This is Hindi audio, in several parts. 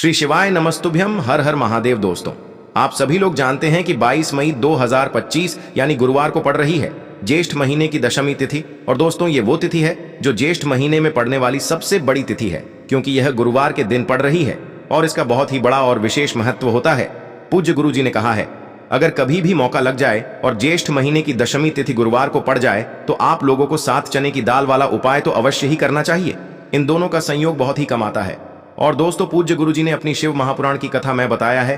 श्री शिवाय नमस्तुभ्यम, हर हर महादेव। दोस्तों, आप सभी लोग जानते हैं कि 22 मई 2025 यानी गुरुवार को पड़ रही है ज्येष्ठ महीने की दशमी तिथि। और दोस्तों, ये वो तिथि है जो ज्येष्ठ महीने में पड़ने वाली सबसे बड़ी तिथि है, क्योंकि यह गुरुवार के दिन पड़ रही है और इसका बहुत ही बड़ा और विशेष महत्व होता है। पूज्य गुरु जी ने कहा है, अगर कभी भी मौका लग जाए और ज्येष्ठ महीने की दशमी तिथि गुरुवार को पड़ जाए तो आप लोगों को 7 चने की दाल वाला उपाय तो अवश्य ही करना चाहिए। इन दोनों का संयोग बहुत ही कम आता है। और दोस्तों, पूज्य गुरु जी ने अपनी शिव महापुराण की कथा में बताया है,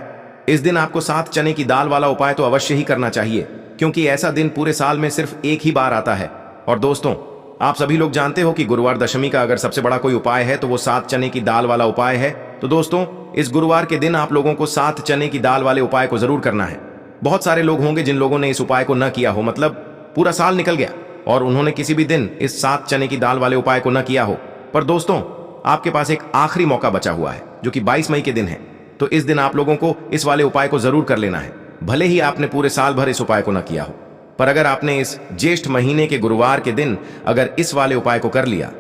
इस दिन आपको 7 चने की दाल वाला उपाय तो अवश्य ही करना चाहिए, क्योंकि ऐसा दिन पूरे साल में सिर्फ एक ही बार आता है। और दोस्तों, आप सभी लोग जानते हो कि गुरुवार दशमी का अगर सबसे बड़ा कोई उपाय है तो वो 7 चने की दाल वाला उपाय है। तो दोस्तों, इस गुरुवार के दिन आप लोगों को 7 चने की दाल वाले उपाय को जरूर करना है। बहुत सारे लोग होंगे जिन लोगों ने इस उपाय को न किया हो, मतलब पूरा साल निकल गया और उन्होंने किसी भी दिन इस 7 चने की दाल वाले उपाय को न किया हो। पर दोस्तों, आपके पास एक आखिरी मौका बचा हुआ है जो कि 22 मई के दिन है। तो इस दिन आप लोगों को इस वाले उपाय को जरूर कर लेना है, भले ही आपने पूरे साल भर इस उपाय को न किया हो। पर अगर आपने इस ज्येष्ठ महीने के गुरुवार के दिन अगर इस वाले उपाय को कर लिया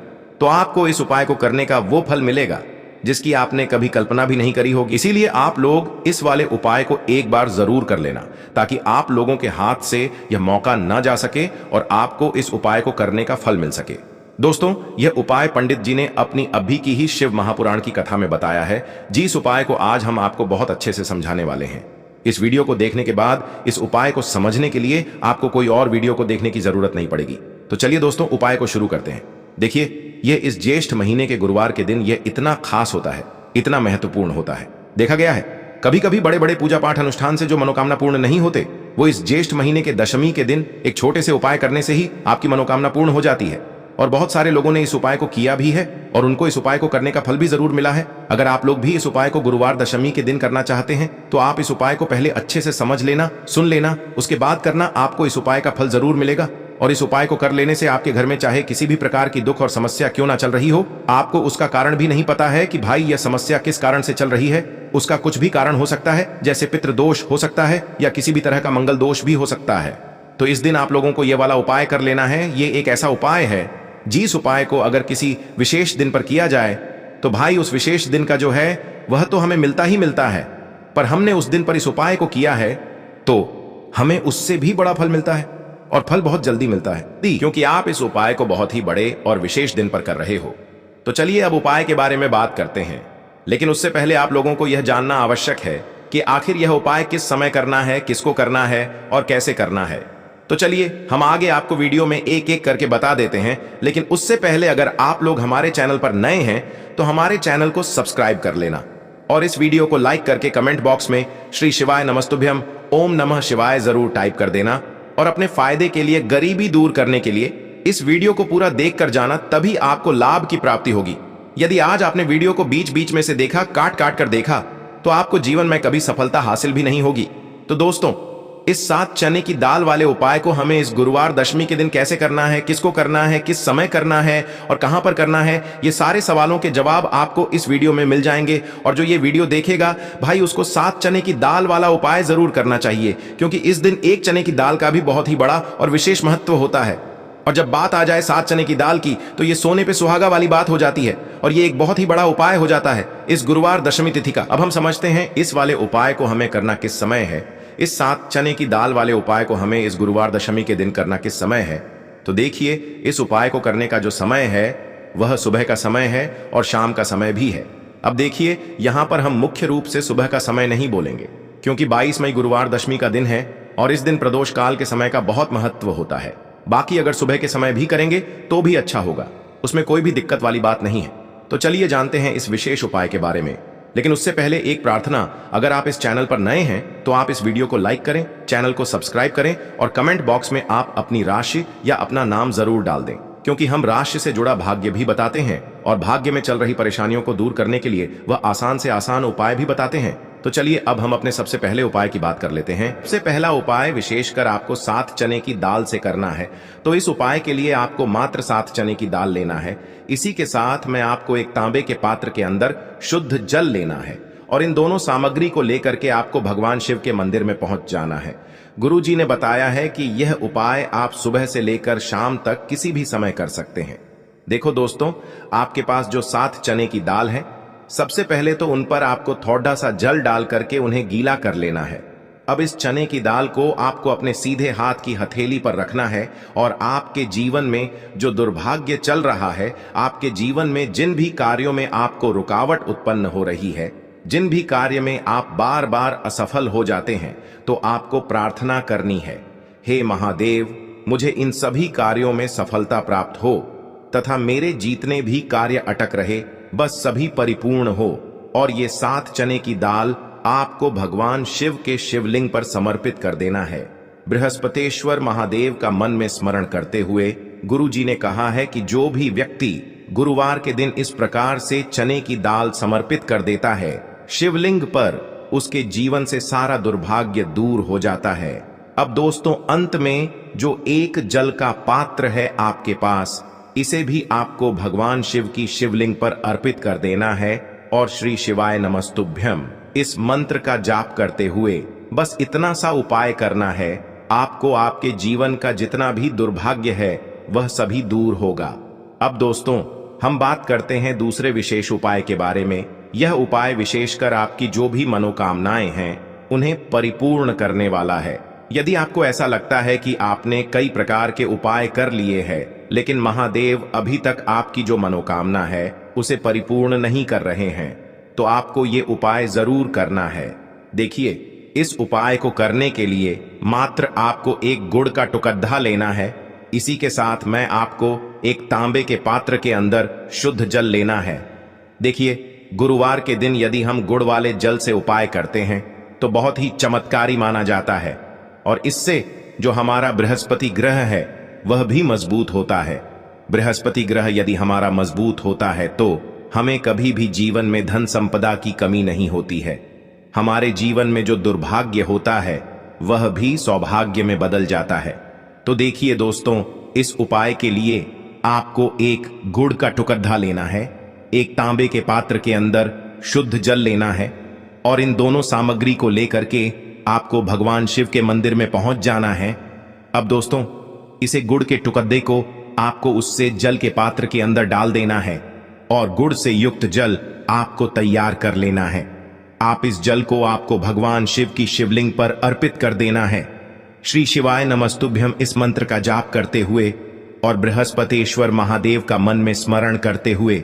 तो आपको इस उपाय को करने का वो फल मिलेगा जिसकी आपने कभी कल्पना भी नहीं करी होगी। इसीलिए आप लोग इस वाले उपाय को एक बार जरूर कर लेना, ताकि आप लोगों के हाथ से यह मौका न जा सके और आपको इस उपाय को करने का फल मिल सके। दोस्तों, यह उपाय पंडित जी ने अपनी अभी की ही शिव महापुराण की कथा में बताया है, जिस उपाय को आज हम आपको बहुत अच्छे से समझाने वाले हैं। इस वीडियो को देखने के बाद इस उपाय को समझने के लिए आपको कोई और वीडियो को देखने की जरूरत नहीं पड़ेगी। तो चलिए दोस्तों, उपाय को शुरू करते हैं। देखिए, यह इस ज्येष्ठ महीने के गुरुवार के दिन यह इतना खास होता है, इतना महत्वपूर्ण होता है। देखा गया है कभी कभी बड़े बड़े पूजा पाठ अनुष्ठान से जो मनोकामना पूर्ण नहीं होते, वो इस ज्येष्ठ महीने के दशमी के दिन एक छोटे से उपाय करने से ही आपकी मनोकामना पूर्ण हो जाती है। और बहुत सारे लोगों ने इस उपाय को किया भी है और उनको इस उपाय को करने का फल भी जरूर मिला है। अगर आप लोग भी इस उपाय को गुरुवार दशमी के दिन करना चाहते हैं तो आप इस उपाय को पहले अच्छे से समझ लेना, सुन लेना, उसके बाद करना। आपको इस उपाय का फल जरूर मिलेगा। और इस उपाय को कर लेने से आपके घर में चाहे किसी भी प्रकार की दुख और समस्या क्यों ना चल रही हो, आपको उसका कारण भी नहीं पता है कि भाई यह समस्या किस कारण से चल रही है। उसका कुछ भी कारण हो सकता है, जैसे पितृदोष हो सकता है या किसी भी तरह का मंगल दोष भी हो सकता है। तो इस दिन आप लोगों को यह वाला उपाय कर लेना है। ये एक ऐसा उपाय है जिस उपाय को अगर किसी विशेष दिन पर किया जाए तो भाई उस विशेष दिन का जो है वह तो हमें मिलता ही मिलता है, पर हमने उस दिन पर इस उपाय को किया है तो हमें उससे भी बड़ा फल मिलता है और फल बहुत जल्दी मिलता है, क्योंकि आप इस उपाय को बहुत ही बड़े और विशेष दिन पर कर रहे हो। तो चलिए अब उपाय के बारे में बात करते हैं, लेकिन उससे पहले आप लोगों को यह जानना आवश्यक है कि आखिर यह उपाय किस समय करना है, किसको करना है और कैसे करना है। तो चलिए हम आगे आपको वीडियो में एक एक करके बता देते हैं, लेकिन उससे पहले अगर आप लोग हमारे चैनल पर नए हैं तो हमारे चैनल को सब्सक्राइब कर लेना और इस वीडियो को लाइक करके कमेंट बॉक्स में श्री शिवाय नमस्तुभ्यम ओम नमः शिवाय जरूर टाइप कर देना। और अपने फायदे के लिए, गरीबी दूर करने के लिए इस वीडियो को पूरा देख कर जाना, तभी आपको लाभ की प्राप्ति होगी। यदि आज आपने वीडियो को बीच बीच में से देखा, काट काट कर देखा, तो आपको जीवन में कभी सफलता हासिल भी नहीं होगी। तो दोस्तों, इस 7 चने की दाल वाले उपाय को हमें इस गुरुवार दशमी के दिन कैसे करना है, किसको करना है, किस समय करना है और कहां पर करना है, ये सारे सवालों के जवाब आपको इस वीडियो में मिल जाएंगे। और जो ये वीडियो देखेगा भाई, उसको 7 चने की दाल वाला उपाय जरूर करना चाहिए, क्योंकि इस दिन एक चने की दाल का भी बहुत ही बड़ा और विशेष महत्व होता है। और जब बात आ जाए 7 चने की दाल की तो ये सोने पे सुहागा वाली बात हो जाती है और ये एक बहुत ही बड़ा उपाय हो जाता है इस गुरुवार दशमी तिथि का। अब हम समझते हैं इस वाले उपाय को हमें करना किस समय है। इस 7 चने की दाल वाले उपाय को हमें इस गुरुवार दशमी के दिन करना किस समय है। तो देखिए, इस उपाय को करने का जो समय है वह सुबह का समय है और शाम का समय भी है। अब देखिए, यहां पर हम मुख्य रूप से सुबह का समय नहीं बोलेंगे, क्योंकि 22 मई गुरुवार दशमी का दिन है और इस दिन प्रदोष काल के समय का बहुत महत्व होता है। बाकी अगर सुबह के समय भी करेंगे तो भी अच्छा होगा, उसमें कोई भी दिक्कत वाली बात नहीं है। तो चलिए जानते हैं इस विशेष उपाय के बारे में। लेकिन उससे पहले एक प्रार्थना, अगर आप इस चैनल पर नए हैं तो आप इस वीडियो को लाइक करें, चैनल को सब्सक्राइब करें और कमेंट बॉक्स में आप अपनी राशि या अपना नाम जरूर डाल दें, क्योंकि हम राशि से जुड़ा भाग्य भी बताते हैं और भाग्य में चल रही परेशानियों को दूर करने के लिए वह आसान से आसान उपाय भी बताते हैं। तो चलिए अब हम अपने सबसे पहले उपाय की बात कर लेते हैं। सबसे पहला उपाय विशेषकर आपको 7 चने की दाल से करना है। तो इस उपाय के लिए आपको मात्र 7 चने की दाल लेना है। इसी के साथ में आपको एक तांबे के पात्र के अंदर शुद्ध जल लेना है और इन दोनों सामग्री को लेकर के आपको भगवान शिव के मंदिर में पहुंच जाना है। गुरु जी ने बताया है कि यह उपाय आप सुबह से लेकर शाम तक किसी भी समय कर सकते हैं। देखो दोस्तों, आपके पास जो 7 चने की दाल है सबसे पहले तो उन पर आपको थोड़ा सा जल डाल करके उन्हें गीला कर लेना है। अब इस चने की दाल को आपको अपने सीधे हाथ की हथेली पर रखना है और आपके जीवन में जो दुर्भाग्य चल रहा है, आपके जीवन में जिन भी कार्यों में आपको रुकावट उत्पन्न हो रही है, जिन भी कार्य में आप बार बार असफल हो जाते हैं, तो आपको प्रार्थना करनी है, हे महादेव, मुझे इन सभी कार्यों में सफलता प्राप्त हो तथा मेरे जितने भी कार्य अटक रहे बस सभी परिपूर्ण हो। और ये 7 चने की दाल आपको भगवान शिव के शिवलिंग पर समर्पित कर देना है। बृहस्पतेश्वर महादेव का मन में स्मरण करते हुए गुरु जी ने कहा है कि जो भी व्यक्ति गुरुवार के दिन इस प्रकार से चने की दाल समर्पित कर देता है शिवलिंग पर, उसके जीवन से सारा दुर्भाग्य दूर हो जाता है। अब दोस्तों, अंत में जो एक जल का पात्र है आपके पास, इसे भी आपको भगवान शिव की शिवलिंग पर अर्पित कर देना है और श्री शिवाय नमस्तुभ्यम इस मंत्र का जाप करते हुए बस इतना सा उपाय करना है, आपको आपके जीवन का जितना भी दुर्भाग्य है वह सभी दूर होगा। अब दोस्तों, हम बात करते हैं दूसरे विशेष उपाय के बारे में। यह उपाय विशेषकर आपकी जो भी मनोकामनाएं हैं उन्हें परिपूर्ण करने वाला है। यदि आपको ऐसा लगता है कि आपने कई प्रकार के उपाय कर लिए हैं लेकिन महादेव अभी तक आपकी जो मनोकामना है उसे परिपूर्ण नहीं कर रहे हैं, तो आपको ये उपाय जरूर करना है। देखिए, इस उपाय को करने के लिए मात्र आपको एक गुड़ का टुकड़ा लेना है। इसी के साथ मैं आपको एक तांबे के पात्र के अंदर शुद्ध जल लेना है। देखिए, गुरुवार के दिन यदि हम गुड़ वाले जल से उपाय करते हैं तो बहुत ही चमत्कारी माना जाता है और इससे जो हमारा बृहस्पति ग्रह है वह भी मजबूत होता है। बृहस्पति ग्रह यदि हमारा मजबूत होता है तो हमें कभी भी जीवन में धन संपदा की कमी नहीं होती है। हमारे जीवन में जो दुर्भाग्य होता है वह भी सौभाग्य में बदल जाता है। तो देखिए दोस्तों, इस उपाय के लिए आपको एक गुड़ का टुकड़ा लेना है, एक तांबे के पात्र के अंदर शुद्ध जल लेना है और इन दोनों सामग्री को लेकर के आपको भगवान शिव के मंदिर में पहुंच जाना है। अब दोस्तों, इसे गुड़ के टुकड़े को आपको उससे जल के पात्र के अंदर डाल देना है और गुड़ से युक्त जल आपको तैयार कर लेना है। आप इस जल को आपको भगवान शिव की शिवलिंग पर अर्पित कर देना है। श्री शिवाय नमस्तुभ्यम इस मंत्र का जाप करते हुए और बृहस्पतेश्वर महादेव का मन में स्मरण करते हुए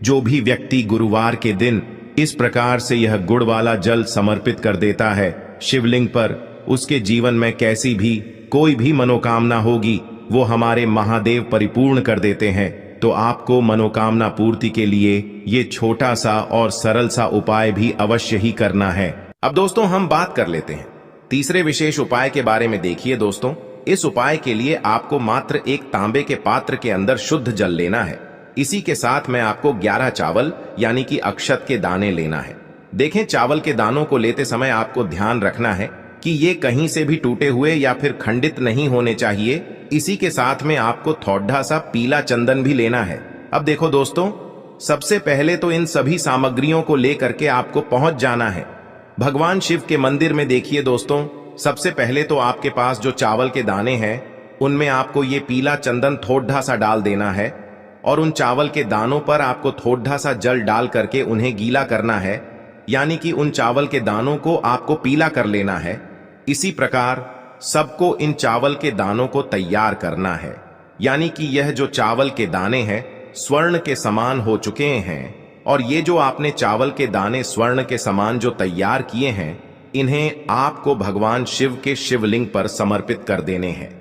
जो भी व्यक्ति गुरुवार के दिन इस प्रकार से यह गुड़ वाला जल समर्पित कर देता है शिवलिंग पर, उसके जीवन में कैसी भी कोई भी मनोकामना होगी वो हमारे महादेव परिपूर्ण कर देते हैं। तो आपको मनोकामना पूर्ति के लिए ये छोटा सा और सरल सा उपाय भी अवश्य ही करना है। अब दोस्तों, हम बात कर लेते हैं तीसरे विशेष उपाय के बारे में। देखिए दोस्तों, इस उपाय के लिए आपको मात्र एक तांबे के पात्र के अंदर शुद्ध जल लेना है। इसी के साथ में आपको 11 चावल यानी कि अक्षत के दाने लेना है। देखें, चावल के दानों को लेते समय आपको ध्यान रखना है कि ये कहीं से भी टूटे हुए या फिर खंडित नहीं होने चाहिए। इसी के साथ में आपको थोड़ा सा पीला चंदन भी लेना है। अब देखो दोस्तों, सबसे पहले तो इन सभी सामग्रियों को लेकर के आपको पहुंच जाना है भगवान शिव के मंदिर में। देखिए दोस्तों, सबसे पहले तो आपके पास जो चावल के दाने हैं उनमें आपको ये पीला चंदन थोड़ा सा डाल देना है और उन चावल के दानों पर आपको थोड़ा सा जल डाल करके उन्हें गीला करना है, यानी कि उन चावल के दानों को आपको पीला कर लेना है। इसी प्रकार सबको इन चावल के दानों को तैयार करना है, यानी कि यह जो चावल के दाने हैं स्वर्ण के समान हो चुके हैं और ये जो आपने चावल के दाने स्वर्ण के समान जो तैयार किए हैं, इन्हें आपको भगवान शिव के शिवलिंग पर समर्पित कर देने हैं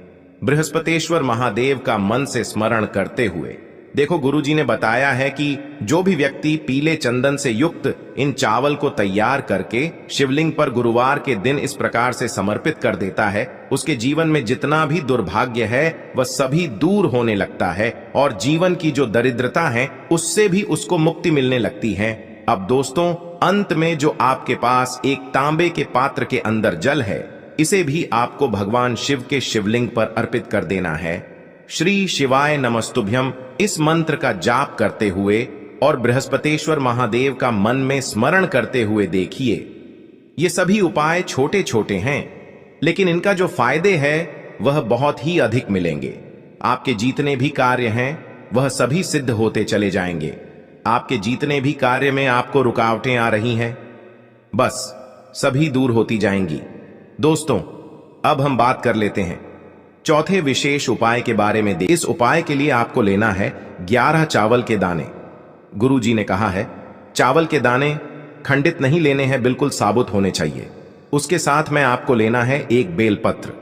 बृहस्पतेश्वर महादेव का मन से स्मरण करते हुए। देखो, गुरुजी ने बताया है कि जो भी व्यक्ति पीले चंदन से युक्त इन चावल को तैयार करके शिवलिंग पर गुरुवार के दिन इस प्रकार से समर्पित कर देता है, उसके जीवन में जितना भी दुर्भाग्य है वह सभी दूर होने लगता है और जीवन की जो दरिद्रता है उससे भी उसको मुक्ति मिलने लगती है। अब दोस्तों, अंत में जो आपके पास एक तांबे के पात्र के अंदर जल है, इसे भी आपको भगवान शिव के शिवलिंग पर अर्पित कर देना है। श्री शिवाय नमस्तुभ्यम इस मंत्र का जाप करते हुए और बृहस्पतेश्वर महादेव का मन में स्मरण करते हुए देखिए, ये सभी उपाय छोटे छोटे हैं लेकिन इनका जो फायदे है वह बहुत ही अधिक मिलेंगे। आपके जितने भी कार्य हैं वह सभी सिद्ध होते चले जाएंगे। आपके जितने भी कार्य में आपको रुकावटें आ रही हैं, बस सभी दूर होती जाएंगी। दोस्तों, अब हम बात कर लेते हैं चौथे विशेष उपाय के बारे में। इस उपाय के लिए आपको लेना है 11 चावल के दाने। गुरुजी ने कहा है चावल के दाने खंडित नहीं लेने हैं, बिल्कुल साबुत होने चाहिए। उसके साथ में आपको लेना है एक बेलपत्र।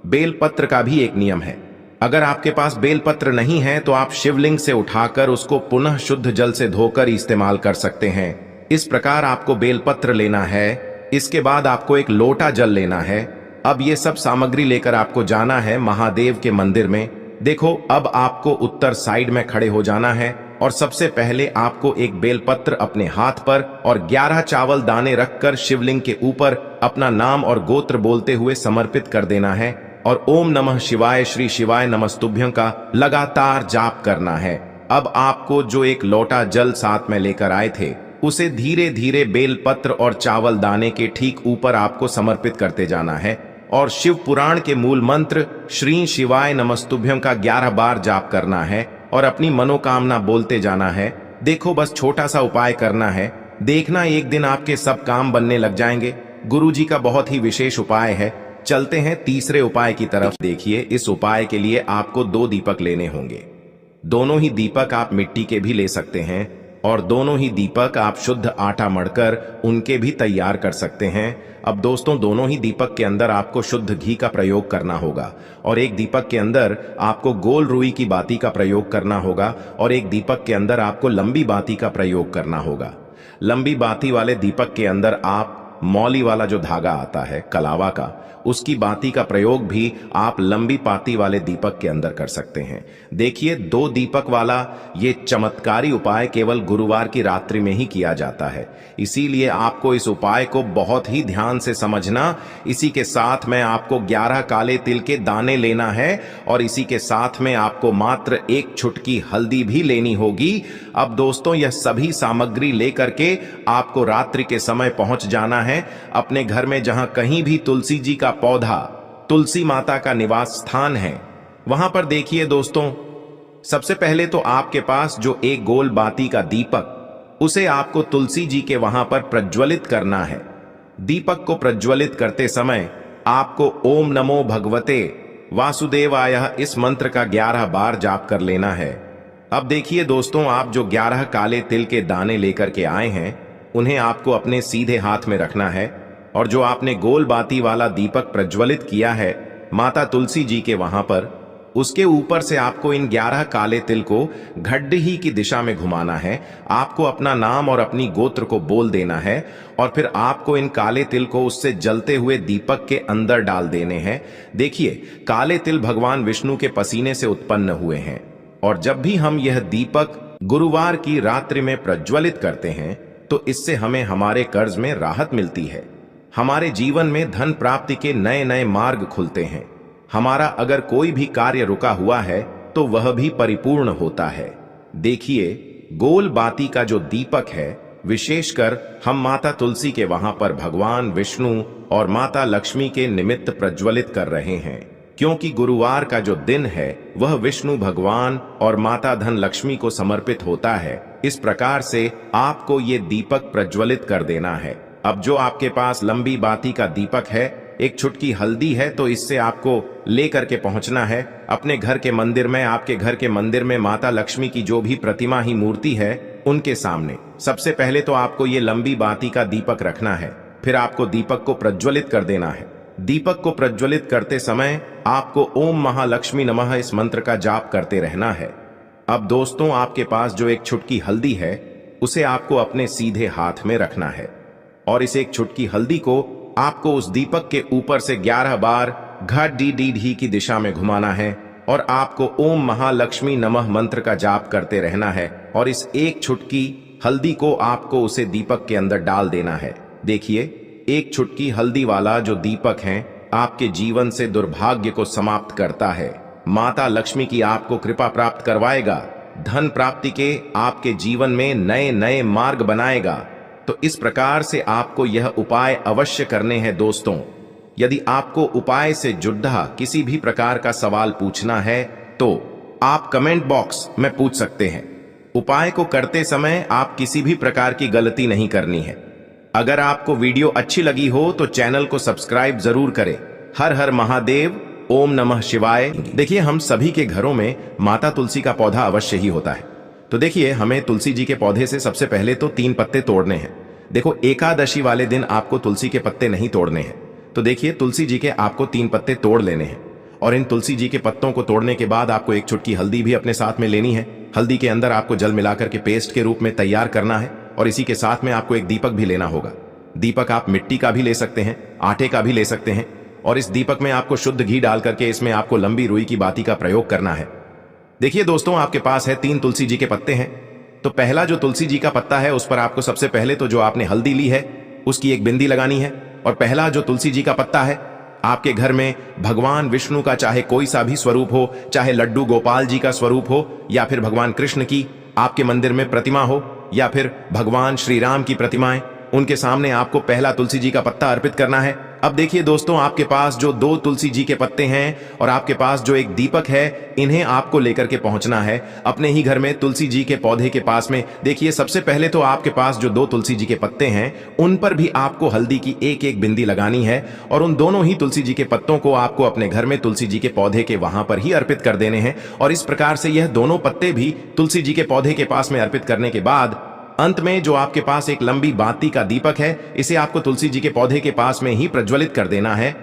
बेलपत्र का भी एक नियम है, अगर आपके पास बेलपत्र नहीं है तो आप शिवलिंग से उठाकर उसको पुनः शुद्ध जल से धोकर इस्तेमाल कर सकते हैं। इस प्रकार आपको बेलपत्र लेना है। इसके बाद आपको एक लोटा जल लेना है। अब ये सब सामग्री लेकर आपको जाना है महादेव के मंदिर में। देखो, अब आपको उत्तर साइड में खड़े हो जाना है और सबसे पहले आपको एक बेलपत्र अपने हाथ पर और 11 चावल दाने रखकर शिवलिंग के ऊपर अपना नाम और गोत्र बोलते हुए समर्पित कर देना है और ओम नमः शिवाय श्री शिवाय नमस्तुभ्यं का लगातार जाप करना है। अब आपको जो एक लोटा जल साथ में लेकर आए थे उसे धीरे धीरे बेलपत्र और चावल दाने के ठीक ऊपर आपको समर्पित करते जाना है और शिव पुराण के मूल मंत्र श्री शिवाय नमस्तुभ्यं का 11 बार जाप करना है और अपनी मनोकामना बोलते जाना है। देखो, बस छोटा सा उपाय करना है, देखना एक दिन आपके सब काम बनने लग जाएंगे। गुरुजी का बहुत ही विशेष उपाय है। चलते हैं तीसरे उपाय की तरफ। देखिए, इस उपाय के लिए आपको 2 दीपक लेने होंगे। दोनों ही दीपक आप मिट्टी के भी ले सकते हैं और दोनों ही दीपक आप शुद्ध आटा मढ़कर उनके भी तैयार कर सकते हैं। अब दोस्तों, दोनों ही दीपक के अंदर आपको शुद्ध घी का प्रयोग करना होगा और एक दीपक के अंदर आपको गोल रुई की बाती का प्रयोग करना होगा और एक दीपक के अंदर आपको लंबी बाती का प्रयोग करना होगा। लंबी बाती वाले दीपक के अंदर आप मौली वाला जो धागा आता है कलावा का, उसकी बाती का प्रयोग भी आप लंबी पाती वाले दीपक के अंदर कर सकते हैं। देखिए, 2 दीपक वाला ये चमत्कारी उपाय केवल गुरुवार की रात्रि में ही किया जाता है, इसीलिए आपको इस उपाय को बहुत ही ध्यान से समझना। इसी के साथ में आपको 11 काले तिल के दाने लेना है और इसी के साथ में आपको मात्र 1 चुटकी हल्दी भी लेनी होगी। अब दोस्तों, यह सभी सामग्री लेकर के आपको रात्रि के समय पहुंच जाना है अपने घर में, जहां कहीं भी तुलसी जी का पौधा, तुलसी माता का निवास स्थान है, वहां पर देखिए दोस्तों, सबसे पहले तो आपके पास जो एक गोल बाती का दीपक, उसे आपको तुलसी जी के वहां पर प्रज्वलित करना है। दीपक को प्रज्वलित करते समय आपको ओम नमो भगवते वासुदेवाय इस मंत्र का 11 बार जाप कर लेना है। अब देखिए दोस्तों, आप जो 11 काले तिल के दाने लेकर के आए हैं उन्हें आपको अपने सीधे हाथ में रखना है और जो आपने गोल बाती वाला दीपक प्रज्वलित किया है माता तुलसी जी के वहां पर, उसके ऊपर से आपको इन 11 काले तिल को घड्डी की दिशा में घुमाना है। आपको अपना नाम और अपनी गोत्र को बोल देना है और फिर आपको इन काले तिल को उससे जलते हुए दीपक के अंदर डाल देने हैं। देखिए, काले तिल भगवान विष्णु के पसीने से उत्पन्न हुए हैं और जब भी हम यह दीपक गुरुवार की रात्रि में प्रज्वलित करते हैं तो इससे हमें हमारे कर्ज में राहत मिलती है, हमारे जीवन में धन प्राप्ति के नए नए मार्ग खुलते हैं, हमारा अगर कोई भी कार्य रुका हुआ है तो वह भी परिपूर्ण होता है। देखिए, गोल बाती का जो दीपक है, विशेषकर हम माता तुलसी के वहां पर भगवान विष्णु और माता लक्ष्मी के निमित्त प्रज्वलित कर रहे हैं, क्योंकि गुरुवार का जो दिन है वह विष्णु भगवान और माता धन लक्ष्मी को समर्पित होता है। इस प्रकार से आपको ये दीपक प्रज्वलित कर देना है। अब जो आपके पास लंबी बाती का दीपक है, एक चुटकी हल्दी है, तो इससे आपको लेकर के पहुंचना है अपने घर के मंदिर में। आपके घर के मंदिर में माता लक्ष्मी की जो भी प्रतिमा ही मूर्ति है उनके सामने सबसे पहले तो आपको ये लंबी बाती का दीपक रखना है, फिर आपको दीपक को प्रज्वलित कर देना है। दीपक को प्रज्वलित करते समय आपको ओम महालक्ष्मी नमः इस मंत्र का जाप करते रहना है। अब दोस्तों, आपके पास जो एक चुटकी हल्दी है उसे आपको अपने सीधे हाथ में रखना है और इस एक चुटकी हल्दी को आपको उस दीपक के ऊपर से 11 बार घड़ी की दिशा में घुमाना है और आपको ओम महालक्ष्मी नमः मंत्र का जाप करते रहना है और इस एक चुटकी हल्दी को आपको उसे दीपक के अंदर डाल देना है। देखिए, एक चुटकी हल्दी वाला जो दीपक है आपके जीवन से दुर्भाग्य को समाप्त करता है, माता लक्ष्मी की आपको कृपा प्राप्त करवाएगा, धन प्राप्ति के आपके जीवन में नए नए मार्ग बनाएगा। तो इस प्रकार से आपको यह उपाय अवश्य करने हैं दोस्तों। यदि आपको उपाय से जुड़ा किसी भी प्रकार का सवाल पूछना है तो आप कमेंट बॉक्स में पूछ सकते हैं। उपाय को करते समय आप किसी भी प्रकार की गलती नहीं करनी है। अगर आपको वीडियो अच्छी लगी हो तो चैनल को सब्सक्राइब जरूर करें। हर हर महादेव, ओम नमः शिवाय। देखिए, हम सभी के घरों में माता तुलसी का पौधा अवश्य ही होता है। तो देखिए, हमें तुलसी जी के पौधे से सबसे पहले तो 3 पत्ते तोड़ने हैं। देखो, एकादशी वाले दिन आपको तुलसी के पत्ते नहीं तोड़ने हैं। तो देखिए, तुलसी जी के आपको 3 पत्ते तोड़ लेने हैं और इन तुलसी जी के पत्तों को तोड़ने के बाद आपको 1 चुटकी हल्दी भी अपने साथ में लेनी है। हल्दी के अंदर आपको जल मिलाकर के पेस्ट के रूप में तैयार करना है और इसी के साथ में आपको एक दीपक भी लेना होगा। दीपक आप मिट्टी का भी ले सकते हैं, आटे का भी ले सकते हैं और इस दीपक में आपको शुद्ध घी डाल करके इसमें आपको लंबी रुई की बाती का प्रयोग करना है। देखिए दोस्तों, आपके पास है 3 तुलसी जी के पत्ते हैं। तो पहला जो तुलसी जी का पत्ता है उस पर आपको सबसे पहले तो जो आपने हल्दी ली है उसकी एक बिंदी लगानी है। और पहला जो तुलसी जी का पत्ता है, आपके घर में भगवान विष्णु का चाहे कोई सा भी स्वरूप हो, चाहे लड्डू गोपाल जी का स्वरूप हो या फिर भगवान कृष्ण की आपके मंदिर में प्रतिमा हो या फिर भगवान श्री राम की प्रतिमाएं, उनके सामने आपको पहला तुलसी जी का पत्ता अर्पित करना है। अब देखिए दोस्तों, आपके पास जो 2 तुलसी जी के पत्ते हैं और आपके पास जो एक दीपक है, इन्हें आपको लेकर के पहुंचना है अपने ही घर में तुलसी जी के पौधे के पास में। देखिए, सबसे पहले तो आपके पास जो 2 तुलसी जी के पत्ते हैं उन पर भी आपको हल्दी की एक बिंदी लगानी है और उन दोनों ही तुलसी जी के पत्तों को आपको अपने घर में तुलसी जी के पौधे के वहां पर ही अर्पित कर देने हैं। और इस प्रकार से यह दोनों पत्ते भी तुलसी जी के पौधे के पास में अर्पित करने के बाद अंत में जो आपके पास एक लंबी बाती का दीपक है, इसे आपको तुलसी जी के पौधे के पास में ही प्रज्वलित कर देना है।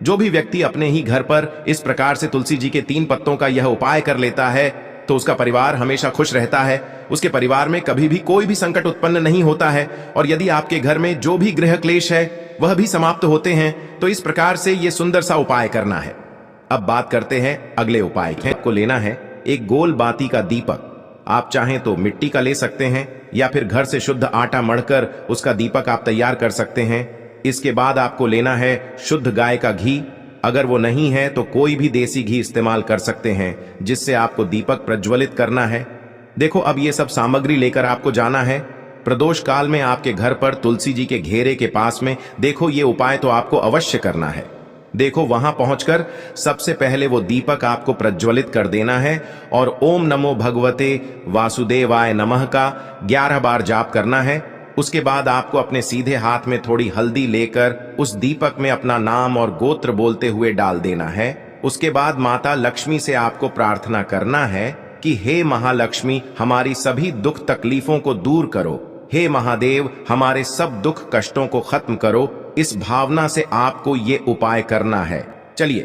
जो भी व्यक्ति अपने ही घर पर इस प्रकार से तुलसी जी के 3 पत्तों का यह उपाय कर लेता है तो उसका परिवार हमेशा खुश रहता है। उसके परिवार में कभी भी कोई भी संकट उत्पन्न नहीं होता है और यदि आपके घर में जो भी गृह क्लेश है वह भी समाप्त होते हैं। तो इस प्रकार से यह सुंदर सा उपाय करना है। अब बात करते हैं अगले उपाय की। आपको लेना है एक गोल बाती का दीपक। आप चाहें तो मिट्टी का ले सकते हैं या फिर घर से शुद्ध आटा मढ़कर उसका दीपक आप तैयार कर सकते हैं। इसके बाद आपको लेना है शुद्ध गाय का घी। अगर वो नहीं है तो कोई भी देसी घी इस्तेमाल कर सकते हैं जिससे आपको दीपक प्रज्वलित करना है। देखो, अब ये सब सामग्री लेकर आपको जाना है प्रदोष काल में आपके घर पर तुलसी जी के घेरे के पास में। देखो, ये उपाय तो आपको अवश्य करना है। देखो, वहां पहुंचकर सबसे पहले वो दीपक आपको प्रज्वलित कर देना है और ओम नमो भगवते वासुदेवाय नमः का 11 बार जाप करना है। उसके बाद आपको अपने सीधे हाथ में थोड़ी हल्दी लेकर उस दीपक में अपना नाम और गोत्र बोलते हुए डाल देना है। उसके बाद माता लक्ष्मी से आपको प्रार्थना करना है कि हे महालक्ष्मी, हमारी सभी दुख तकलीफों को दूर करो। हे महादेव, हमारे सब दुख कष्टों को खत्म करो। इस भावना से आपको ये उपाय करना है। चलिए